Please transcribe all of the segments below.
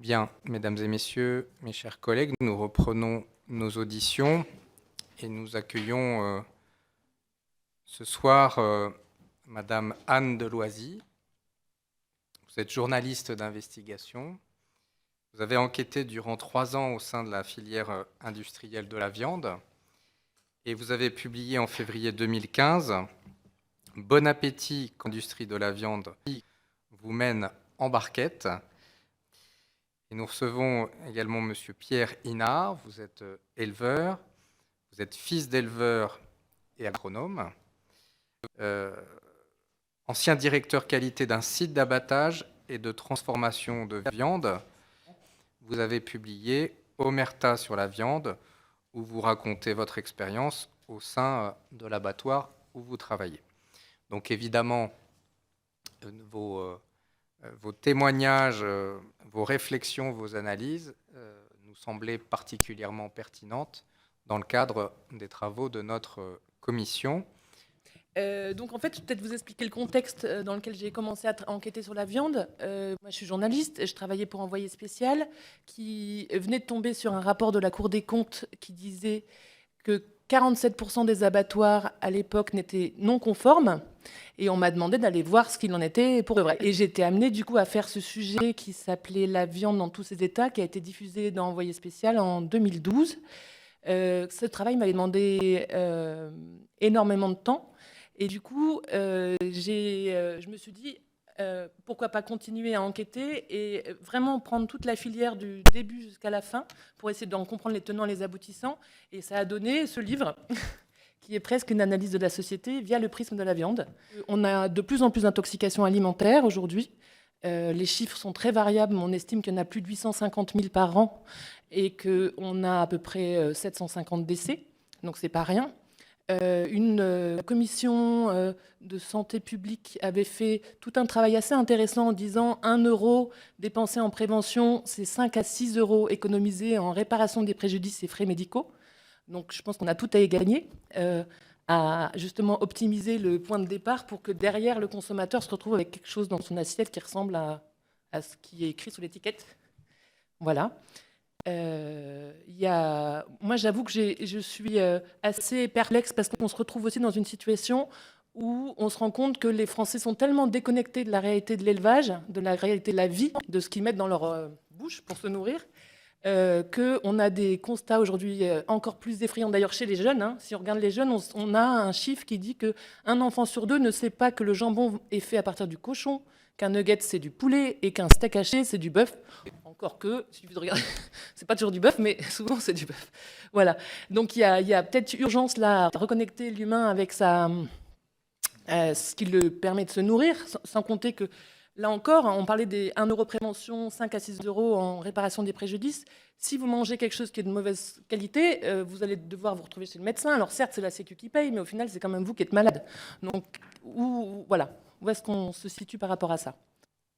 Bien, mesdames et messieurs, mes chers collègues, nous reprenons nos auditions et nous accueillons ce soir Madame Anne Deloisy. Vous êtes journaliste d'investigation. Vous avez enquêté durant 3 ans au sein de la filière industrielle de la viande et vous avez publié en février 2015 « Bon appétit qu'industrie de la viande vous mène en barquette ». Et nous recevons également Monsieur Pierre Inard. Vous êtes éleveur, vous êtes fils d'éleveur et agronome, ancien directeur qualité d'un site d'abattage et de transformation de viande. Vous avez publié Omerta sur la viande, où vous racontez votre expérience au sein de l'abattoir où vous travaillez. Donc évidemment, vos témoignages, vos réflexions, vos analyses nous semblaient particulièrement pertinentes dans le cadre des travaux de notre commission. Donc en fait, peut-être vous expliquer le contexte dans lequel j'ai commencé à enquêter sur la viande. Moi, je suis journaliste et je travaillais pour Envoyé spécial, qui venait de tomber sur un rapport de la Cour des comptes qui disait que 47% des abattoirs à l'époque n'étaient non conformes. Et on m'a demandé d'aller voir ce qu'il en était pour de vrai. Et j'ai été amenée du coup à faire ce sujet qui s'appelait La viande dans tous ses états, qui a été diffusé dans Envoyé spécial en 2012. Ce travail m'avait demandé énormément de temps. Et du coup, je me suis dit, pourquoi pas continuer à enquêter et vraiment prendre toute la filière du début jusqu'à la fin pour essayer d'en comprendre les tenants et les aboutissants. Et ça a donné ce livre qui est presque une analyse de la société via le prisme de la viande. On a de plus en plus d'intoxications alimentaires aujourd'hui. Les chiffres sont très variables, mais on estime qu'il y en a plus de 850 000 par an et qu'on a à peu près 750 décès. Donc, c'est pas rien. Une commission de santé publique avait fait tout un travail assez intéressant en disant 1 euro dépensé en prévention, c'est 5 à 6 euros économisés en réparation des préjudices et frais médicaux. Donc je pense qu'on a tout à y gagner à justement optimiser le point de départ pour que derrière le consommateur se retrouve avec quelque chose dans son assiette qui ressemble à ce qui est écrit sur l'étiquette. Voilà. Moi, j'avoue que je suis assez perplexe parce qu'on se retrouve aussi dans une situation où on se rend compte que les Français sont tellement déconnectés de la réalité de l'élevage, de la réalité de la vie, de ce qu'ils mettent dans leur bouche pour se nourrir, qu'on a des constats aujourd'hui encore plus effrayants. D'ailleurs, chez les jeunes, si on regarde les jeunes, on a un chiffre qui dit qu'un enfant sur 2 ne sait pas que le jambon est fait à partir du cochon, qu'un nugget, c'est du poulet, et qu'un steak haché, c'est du bœuf. Encore que, il suffit de regarder, c'est pas toujours du bœuf, mais souvent, c'est du bœuf. Voilà. Donc, il y a peut-être urgence, là, à reconnecter l'humain avec ce qui le permet de se nourrir, sans compter que, là encore, on parlait des 1 euro prévention, 5 à 6 euros en réparation des préjudices. Si vous mangez quelque chose qui est de mauvaise qualité, vous allez devoir vous retrouver chez le médecin. Alors, certes, c'est la Sécu qui paye, mais au final, c'est quand même vous qui êtes malade. Donc, voilà. Où est-ce qu'on se situe par rapport à ça ?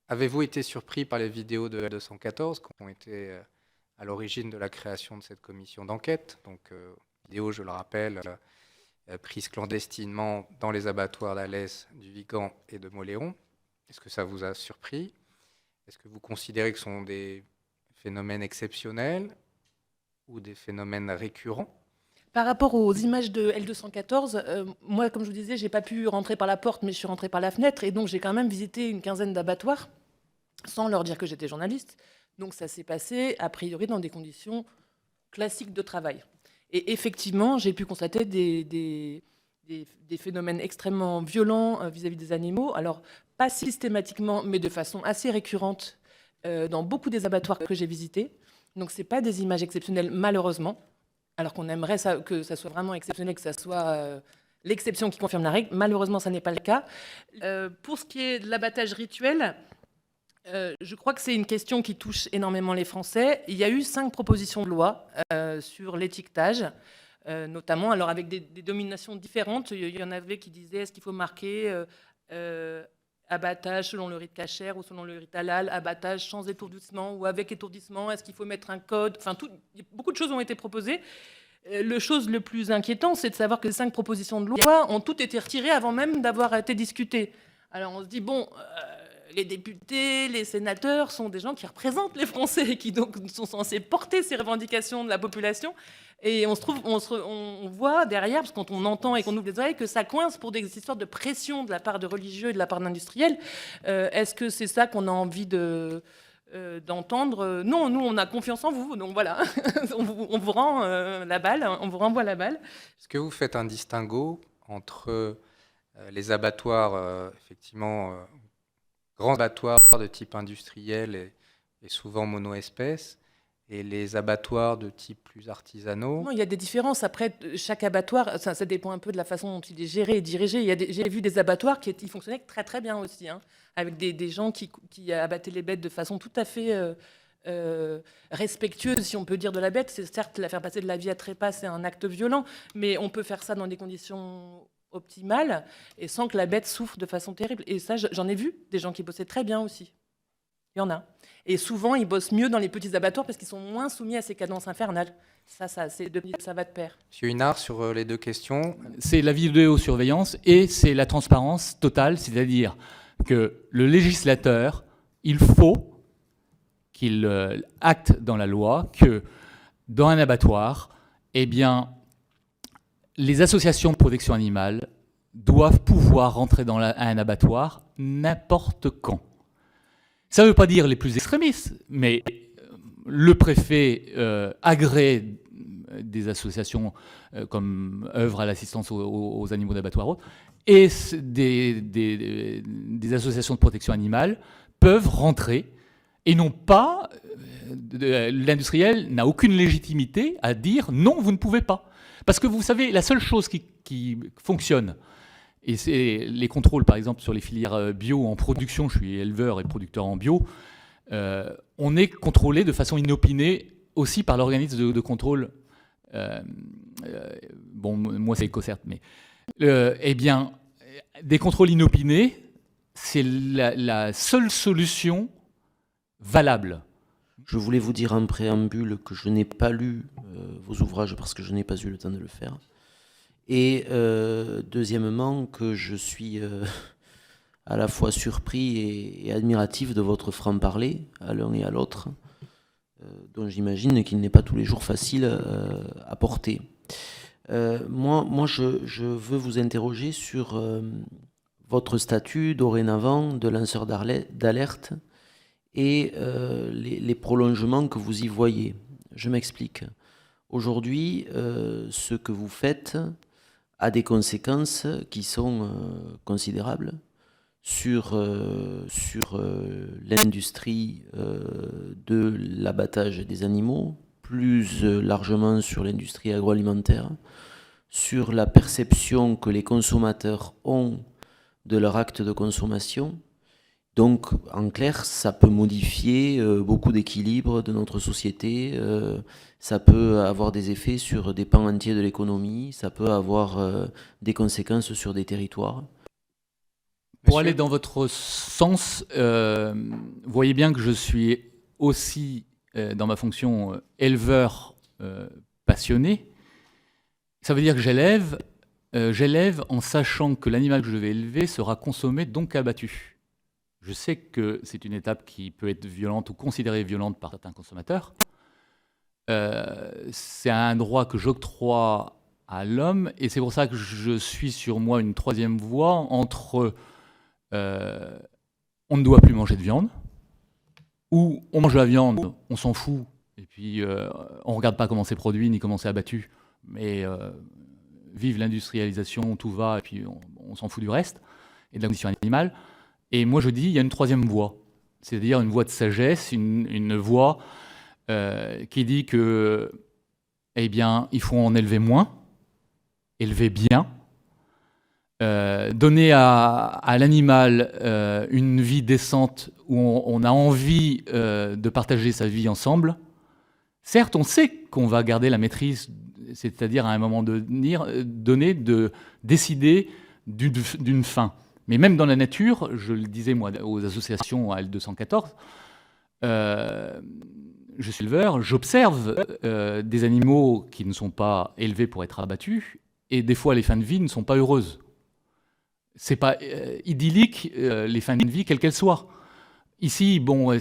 Avez-vous été surpris par les vidéos de L214 qui ont été à l'origine de la création de cette commission d'enquête ? Donc, vidéos, je le rappelle, prises clandestinement dans les abattoirs d'Alès, du Vigan et de Mauléon. Est-ce que ça vous a surpris ? Est-ce que vous considérez que ce sont des phénomènes exceptionnels ou des phénomènes récurrents ? Par rapport aux images de L214, moi, comme je vous disais, je n'ai pas pu rentrer par la porte, mais je suis rentrée par la fenêtre. Et donc, j'ai quand même visité une quinzaine d'abattoirs, sans leur dire que j'étais journaliste. Donc, ça s'est passé, a priori, dans des conditions classiques de travail. Et effectivement, j'ai pu constater des phénomènes extrêmement violents vis-à-vis des animaux. Alors, pas systématiquement, mais de façon assez récurrente dans beaucoup des abattoirs que j'ai visités. Donc, ce n'est pas des images exceptionnelles, malheureusement. Alors qu'on aimerait que ça soit vraiment exceptionnel, que ça soit l'exception qui confirme la règle. Malheureusement, ça n'est pas le cas. Pour ce qui est de l'abattage rituel, je crois que c'est une question qui touche énormément les Français. Il y a eu 5 propositions de loi sur l'étiquetage, notamment, alors avec des dominations différentes. Il y en avait qui disaient est-ce qu'il faut marquer abattage selon le rite cachère ou selon le rite halal, abattage sans étourdissement ou avec étourdissement, est-ce qu'il faut mettre un code ? Enfin, beaucoup de choses ont été proposées. Le chose le plus inquiétant, c'est de savoir que les 5 propositions de loi ont toutes été retirées avant même d'avoir été discutées. Alors on se dit, bon, les députés, les sénateurs sont des gens qui représentent les Français et qui donc sont censés porter ces revendications de la population. Et on voit derrière, parce que quand on entend et qu'on ouvre les oreilles, que ça coince pour des histoires de pression de la part de religieux et de la part d'industriels. Est-ce que c'est ça qu'on a envie d'entendre? Non, nous, on a confiance en vous. Donc voilà, on vous rend la balle, on vous renvoie la balle. Est-ce que vous faites un distinguo entre les abattoirs, effectivement, grands abattoirs de type industriel et souvent monoespèces, et les abattoirs de type plus artisanaux? Non, il y a des différences. Après, chaque abattoir, ça dépend un peu de la façon dont il est géré et dirigé. J'ai vu des abattoirs qui fonctionnaient très très bien aussi, hein, avec des gens qui abattaient les bêtes de façon tout à fait respectueuse, si on peut dire, de la bête. C'est certes, la faire passer de la vie à trépas, c'est un acte violent, mais on peut faire ça dans des conditions optimales et sans que la bête souffre de façon terrible. Et ça, j'en ai vu des gens qui bossaient très bien aussi. Il y en a. Et souvent, ils bossent mieux dans les petits abattoirs parce qu'ils sont moins soumis à ces cadences infernales. Ça va de pair. Monsieur Hinard, sur les deux questions. C'est la vidéosurveillance et c'est la transparence totale, c'est-à-dire que le législateur, il faut qu'il acte dans la loi que dans un abattoir, eh bien, les associations de protection animale doivent pouvoir rentrer dans un abattoir n'importe quand. Ça ne veut pas dire les plus extrémistes, mais le préfet agrée des associations comme œuvre à l'assistance aux animaux d'abattoirs et des associations de protection animale peuvent rentrer et n'ont pas, l'industriel n'a aucune légitimité à dire non, vous ne pouvez pas. Parce que vous savez, la seule chose qui fonctionne, et c'est les contrôles, par exemple, sur les filières bio en production, je suis éleveur et producteur en bio, on est contrôlé de façon inopinée aussi par l'organisme de contrôle. Bon, moi c'est EcoCert, mais eh bien, des contrôles inopinés, c'est la seule solution valable. Je voulais vous dire en préambule que je n'ai pas lu vos ouvrages parce que je n'ai pas eu le temps de le faire. Et deuxièmement, que je suis à la fois surpris et admiratif de votre franc-parler à l'un et à l'autre, dont j'imagine qu'il n'est pas tous les jours facile à porter. Moi je veux vous interroger sur votre statut dorénavant de lanceur d'alerte et les prolongements que vous y voyez. Je m'explique. Aujourd'hui, ce que vous faites a des conséquences qui sont considérables sur l'industrie de l'abattage des animaux, plus largement sur l'industrie agroalimentaire, sur la perception que les consommateurs ont de leur acte de consommation. Donc, en clair, ça peut modifier beaucoup d'équilibres de notre société, ça peut avoir des effets sur des pans entiers de l'économie, ça peut avoir des conséquences sur des territoires. Pour aller dans votre sens, vous voyez bien que je suis aussi, dans ma fonction, éleveur passionné. Ça veut dire que j'élève en sachant que l'animal que je vais élever sera consommé, donc abattu. Je sais que c'est une étape qui peut être violente ou considérée violente par certains consommateurs. C'est un droit que j'octroie à l'homme et c'est pour ça que je suis sur moi une troisième voie entre on ne doit plus manger de viande ou on mange de la viande, on s'en fout et puis on ne regarde pas comment c'est produit ni comment c'est abattu, mais vive l'industrialisation, tout va et puis on s'en fout du reste et de la condition animale. Et moi, je dis, il y a une troisième voie, c'est-à-dire une voie de sagesse, une voie qui dit que, eh bien, il faut en élever moins, élever bien, donner à l'animal une vie décente où on a envie de partager sa vie ensemble. Certes, on sait qu'on va garder la maîtrise, c'est-à-dire à un moment donné de décider d'une fin. Mais même dans la nature, je le disais moi aux associations à L214, je suis éleveur, j'observe des animaux qui ne sont pas élevés pour être abattus, et des fois les fins de vie ne sont pas heureuses. C'est pas idyllique les fins de vie, quelles qu'elles soient. Ici, bon,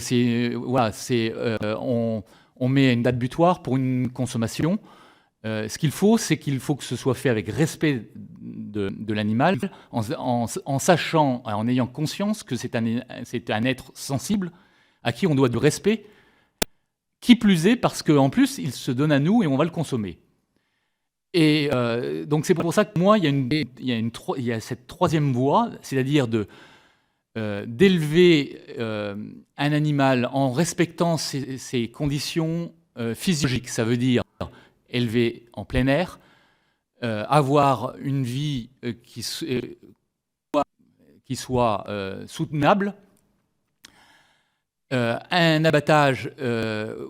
on met une date butoir pour une consommation. Ce qu'il faut, c'est qu'il faut que ce soit fait avec respect de l'animal, en sachant, en ayant conscience que c'est un être sensible à qui on doit du respect, qui plus est parce qu'en plus, il se donne à nous et on va le consommer. Et donc c'est pour ça que moi, il y a cette troisième voie, c'est-à-dire d'élever un animal en respectant ses conditions physiologiques. Ça veut dire élever en plein air, avoir une vie qui soit soutenable, un abattage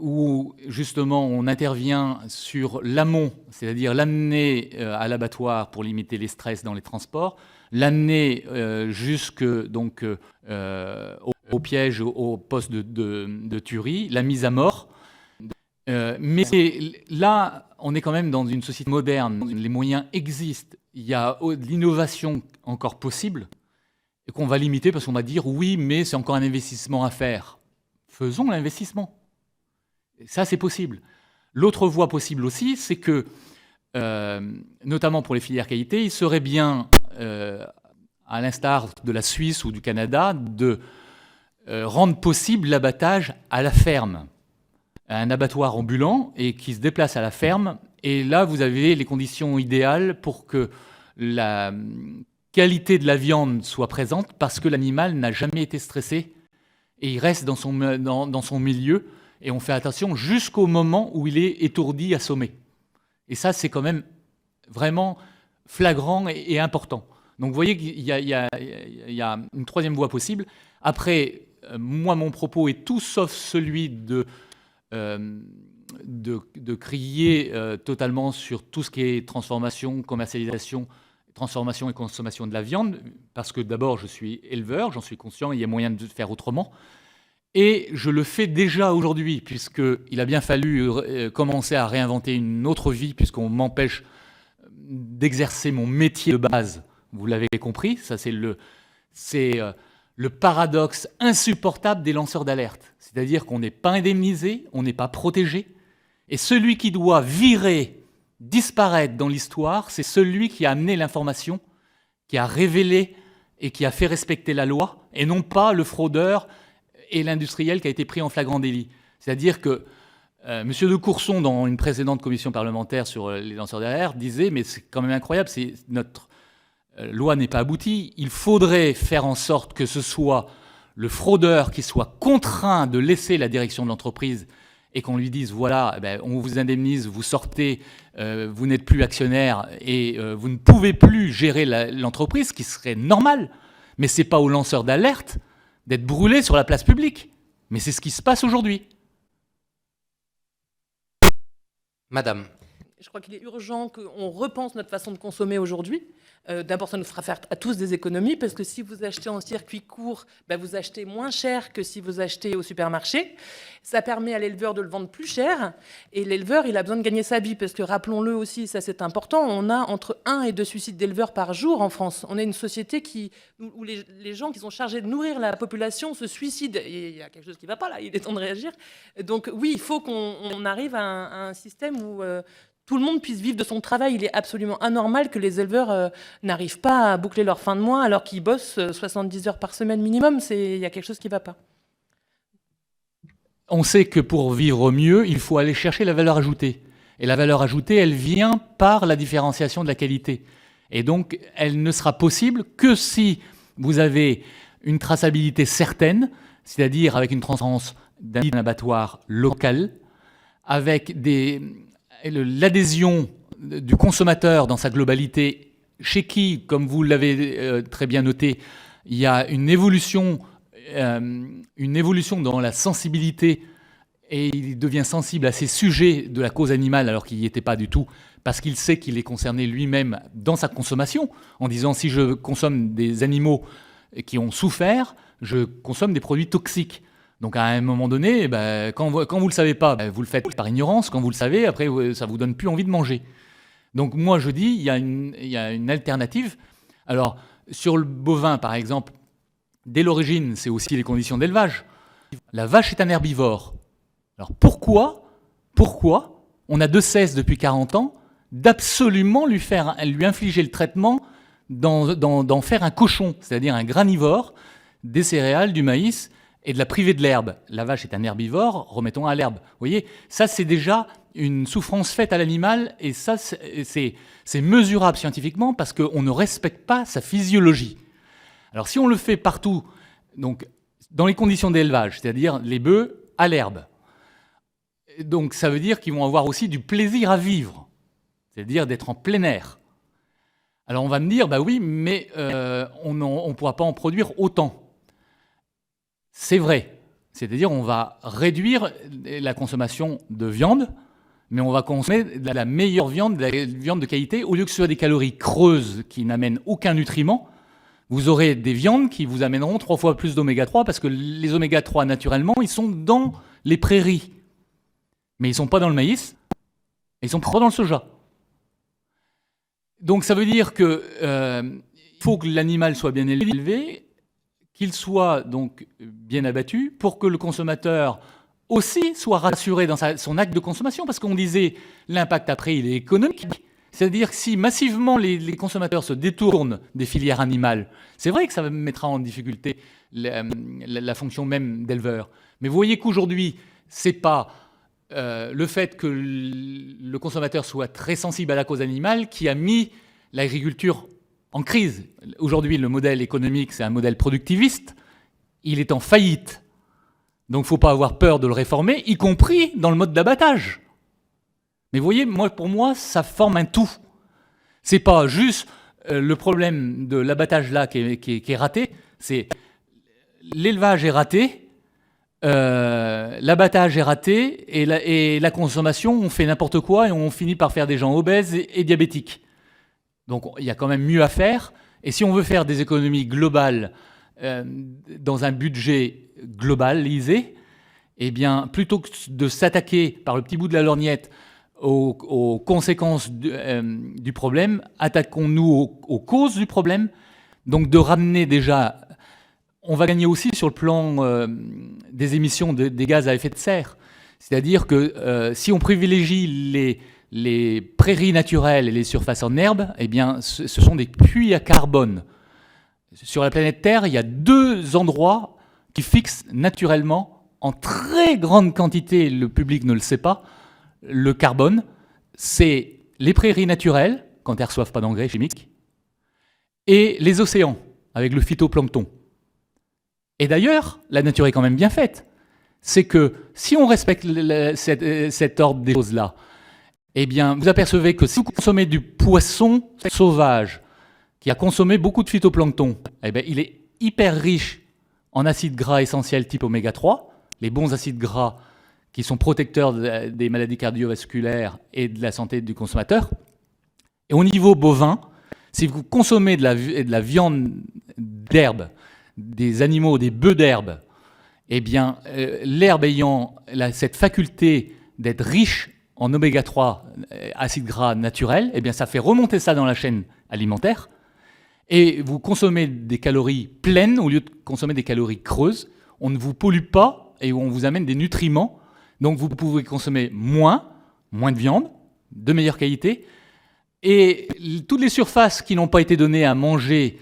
où justement on intervient sur l'amont, c'est-à-dire l'amener à l'abattoir pour limiter les stress dans les transports, l'amener jusque donc au piège, au poste de tuerie, la mise à mort. Mais là, on est quand même dans une société moderne, les moyens existent, il y a de l'innovation encore possible, et qu'on va limiter parce qu'on va dire oui, mais c'est encore un investissement à faire. Faisons l'investissement. Ça, c'est possible. L'autre voie possible aussi, c'est que, notamment pour les filières qualité, il serait bien, à l'instar de la Suisse ou du Canada, de rendre possible l'abattage à la ferme. Un abattoir ambulant et qui se déplace à la ferme. Et là, vous avez les conditions idéales pour que la qualité de la viande soit présente parce que l'animal n'a jamais été stressé et il reste dans son milieu et on fait attention jusqu'au moment où il est étourdi, assommé. Et ça, c'est quand même vraiment flagrant et important. Donc vous voyez qu'il y a une troisième voie possible. Après, moi, mon propos est tout sauf celui de crier totalement sur tout ce qui est transformation, commercialisation, transformation et consommation de la viande, parce que d'abord je suis éleveur, j'en suis conscient, il y a moyen de faire autrement, et je le fais déjà aujourd'hui, puisqu'il a bien fallu commencer à réinventer une autre vie, puisqu'on m'empêche d'exercer mon métier de base, vous l'avez compris, ça c'est le paradoxe insupportable des lanceurs d'alerte, c'est-à-dire qu'on n'est pas indemnisé, on n'est pas protégé, et celui qui doit disparaître dans l'histoire, c'est celui qui a amené l'information, qui a révélé et qui a fait respecter la loi, et non pas le fraudeur et l'industriel qui a été pris en flagrant délit. C'est-à-dire que M. de Courson, dans une précédente commission parlementaire sur les lanceurs d'alerte, disait « mais c'est quand même incroyable, notre loi n'est pas aboutie, il faudrait faire en sorte que ce soit le fraudeur qui soit contraint de laisser la direction de l'entreprise et qu'on lui dise, voilà, on vous indemnise, vous sortez, vous n'êtes plus actionnaire et vous ne pouvez plus gérer l'entreprise, ce qui serait normal. Mais ce n'est pas aux lanceurs d'alerte d'être brûlés sur la place publique. Mais c'est ce qui se passe aujourd'hui. Madame. Je crois qu'il est urgent qu'on repense notre façon de consommer aujourd'hui. D'abord, ça nous fera faire à tous des économies, parce que si vous achetez en circuit court, vous achetez moins cher que si vous achetez au supermarché. Ça permet à l'éleveur de le vendre plus cher, et l'éleveur, il a besoin de gagner sa vie, parce que rappelons-le aussi, ça c'est important, on a entre 1 et 2 suicides d'éleveurs par jour en France. On est une société où les gens qui sont chargés de nourrir la population se suicident. Et il y a quelque chose qui ne va pas là, il est temps de réagir. Donc oui, il faut qu'on arrive à un système où tout le monde puisse vivre de son travail. Il est absolument anormal que les éleveurs n'arrivent pas à boucler leur fin de mois alors qu'ils bossent 70 heures par semaine minimum. Il y a quelque chose qui ne va pas. On sait que pour vivre mieux, il faut aller chercher la valeur ajoutée. Et la valeur ajoutée, elle vient par la différenciation de la qualité. Et donc, elle ne sera possible que si vous avez une traçabilité certaine, c'est-à-dire avec une transparence d'un abattoir local, avec l'adhésion du consommateur dans sa globalité, chez qui, comme vous l'avez très bien noté, il y a une évolution dans la sensibilité, et il devient sensible à ces sujets de la cause animale alors qu'il n'y était pas du tout, parce qu'il sait qu'il est concerné lui-même dans sa consommation, en disant si je consomme des animaux qui ont souffert, je consomme des produits toxiques. Donc à un moment donné, quand vous ne le savez pas, vous le faites par ignorance. Quand vous le savez, après, ça ne vous donne plus envie de manger. Donc moi, je dis, il y a une alternative. Alors, sur le bovin, par exemple, dès l'origine, c'est aussi les conditions d'élevage. La vache est un herbivore. Alors pourquoi on a de cesse depuis 40 ans d'absolument lui infliger le traitement d'en faire un cochon, c'est-à-dire un granivore, des céréales, du maïs, et de la priver de l'herbe. La vache est un herbivore, remettons à l'herbe. Vous voyez, ça c'est déjà une souffrance faite à l'animal, et ça c'est mesurable scientifiquement parce qu'on ne respecte pas sa physiologie. Alors si on le fait partout, donc dans les conditions d'élevage, c'est-à-dire les bœufs à l'herbe, donc ça veut dire qu'ils vont avoir aussi du plaisir à vivre, c'est-à-dire d'être en plein air. Alors on va me dire, bah oui, mais on ne pourra pas en produire autant. C'est vrai, c'est-à-dire on va réduire la consommation de viande, mais on va consommer de la meilleure viande, de la viande de qualité, au lieu que ce soit des calories creuses qui n'amènent aucun nutriment. Vous aurez des viandes qui vous amèneront 3 fois plus d'oméga 3, parce que les oméga 3, naturellement, ils sont dans les prairies. Mais ils ne sont pas dans le maïs, et ils ne sont pas dans le soja. Donc ça veut dire qu'il faut que l'animal soit bien élevé, qu'il soit donc bien abattu, pour que le consommateur aussi soit rassuré dans son acte de consommation, parce qu'on disait l'impact après il est économique. C'est-à-dire que si massivement les consommateurs se détournent des filières animales, c'est vrai que ça mettra en difficulté la fonction même d'éleveur. Mais vous voyez qu'aujourd'hui, ce n'est pas le fait que le consommateur soit très sensible à la cause animale qui a mis l'agriculture en crise. Aujourd'hui, le modèle économique, c'est un modèle productiviste. Il est en faillite. Donc, il ne faut pas avoir peur de le réformer, y compris dans le mode d'abattage. Mais vous voyez, pour moi, ça forme un tout. Ce n'est pas juste le problème de l'abattage là qui est raté, c'est l'élevage est raté, l'abattage est raté, et la consommation, on fait n'importe quoi et on finit par faire des gens obèses et diabétiques. Donc il y a quand même mieux à faire. Et si on veut faire des économies globales dans un budget globalisé, eh bien, plutôt que de s'attaquer par le petit bout de la lorgnette aux conséquences du problème, attaquons-nous aux causes du problème. Donc de ramener déjà, on va gagner aussi sur le plan des émissions des gaz à effet de serre. C'est-à-dire que si on privilégie les prairies naturelles et les surfaces en herbe, eh bien, ce sont des puits à carbone. Sur la planète Terre, il y a 2 endroits qui fixent naturellement, en très grande quantité, le public ne le sait pas, le carbone. C'est les prairies naturelles, quand elles ne reçoivent pas d'engrais chimiques, et les océans, avec le phytoplancton. Et d'ailleurs, la nature est quand même bien faite. C'est que si on respecte cet ordre des choses-là, eh bien, vous apercevez que si vous consommez du poisson sauvage qui a consommé beaucoup de phytoplancton, eh bien, il est hyper riche en acides gras essentiels type oméga 3, les bons acides gras qui sont protecteurs des maladies cardiovasculaires et de la santé du consommateur. Et au niveau bovin, si vous consommez de la viande d'herbe, des animaux, des bœufs d'herbe, eh bien, l'herbe ayant cette faculté d'être riche en oméga 3, acides gras naturels, eh bien, ça fait remonter ça dans la chaîne alimentaire. Et vous consommez des calories pleines au lieu de consommer des calories creuses. On ne vous pollue pas et on vous amène des nutriments. Donc vous pouvez consommer moins de viande, de meilleure qualité. Et toutes les surfaces qui n'ont pas été données à manger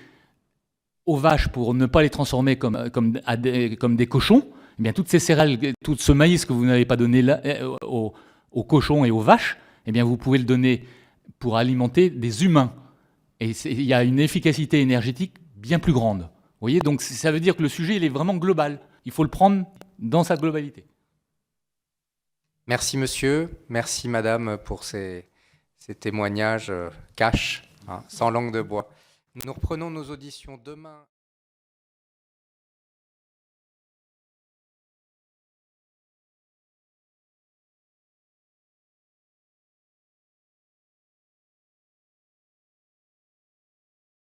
aux vaches pour ne pas les transformer comme des cochons, eh bien, toutes ces céréales, tout ce maïs que vous n'avez pas donné là, aux cochons et aux vaches, eh bien, vous pouvez le donner pour alimenter des humains. Et il y a une efficacité énergétique bien plus grande. Vous voyez, donc ça veut dire que le sujet, il est vraiment global. Il faut le prendre dans sa globalité. Merci monsieur, merci madame pour ces témoignages cash, sans langue de bois. Nous reprenons nos auditions demain.